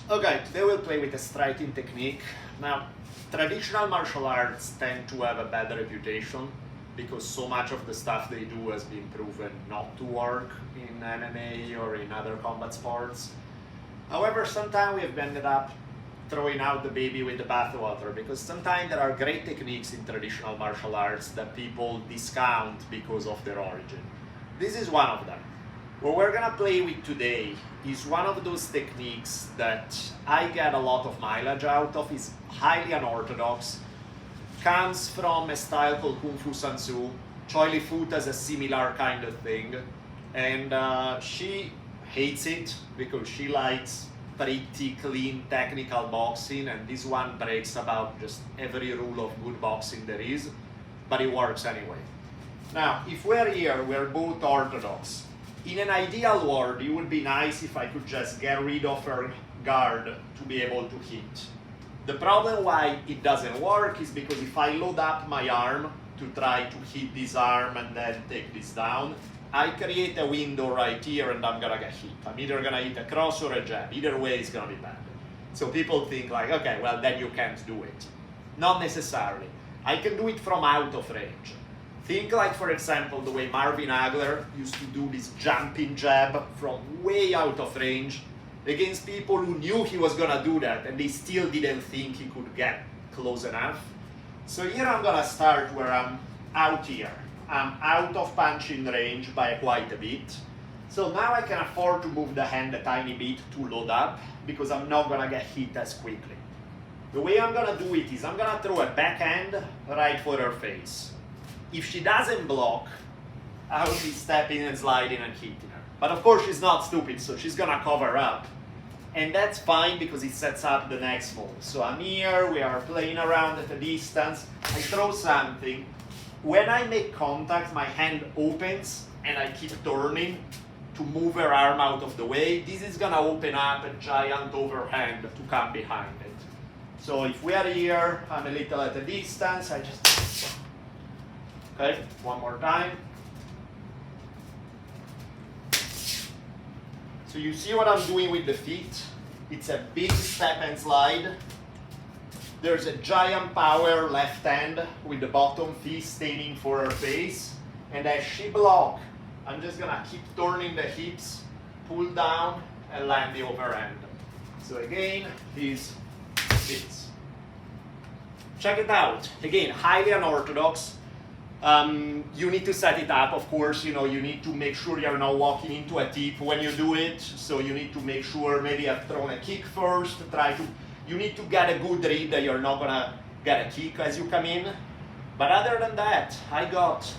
Okay, today we'll play with a striking technique. Now, traditional martial arts tend to have a bad reputation because so much of the stuff they do has been proven not to work in MMA or in other combat sports. However, sometimes we have ended up throwing out the baby with the bathwater because sometimes there are great techniques in traditional martial arts that people discount because of their origin. This is one of them. What we're gonna play with today is one of those techniques that I get a lot of mileage out of, is highly unorthodox, comes from a style called Kung Fu San Soo. Choy Li Fut has a similar kind of thing, and she hates it because she likes pretty clean technical boxing, and this one breaks about just every rule of good boxing there is, but it works anyway. Now, if we're here, we're both orthodox. In an ideal world, it would be nice if I could just get rid of her guard to be able to hit. The problem why it doesn't work is because if I load up my arm to try to hit this arm and then take this down, I create a window right here and I'm gonna get hit. I'm either gonna hit a cross or a jab. Either way, it's gonna be bad. So people think like, okay, well then you can't do it. Not necessarily. I can do it from out of range. Think like, for example, the way Marvin Hagler used to do this jumping jab from way out of range against people who knew he was gonna do that and they still didn't think he could get close enough. So here I'm gonna start where I'm out here. I'm out of punching range by quite a bit. So now I can afford to move the hand a tiny bit to load up because I'm not gonna get hit as quickly. The way I'm gonna do it is I'm gonna throw a backhand right for her face. If she doesn't block, I will be stepping and sliding and hitting her. But of course she's not stupid, so she's gonna cover up. And that's fine because it sets up the next move. So I'm here, we are playing around at a distance, I throw something. When I make contact, my hand opens and I keep turning to move her arm out of the way. This is gonna open up a giant overhand to come behind it. So if we are here, I'm a little at a distance, I just... Okay, one more time. So you see what I'm doing with the feet? It's a big step and slide. There's a giant power left hand with the bottom fist aiming for her face. And as she blocks, I'm just gonna keep turning the hips, pull down, and land the overhand. So again, these hits. Check it out. Again, highly unorthodox. You need to set it up, of course, you need to make sure you're not walking into a tip when you do it. So you need to make sure maybe I've thrown a kick first, you need to get a good read that you're not gonna get a kick as you come in. But other than that, I got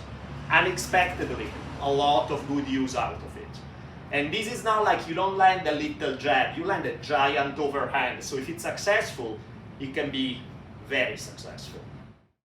unexpectedly a lot of good use out of it. And this is not like you don't land a little jab, you land a giant overhand. So if it's successful, it can be very successful.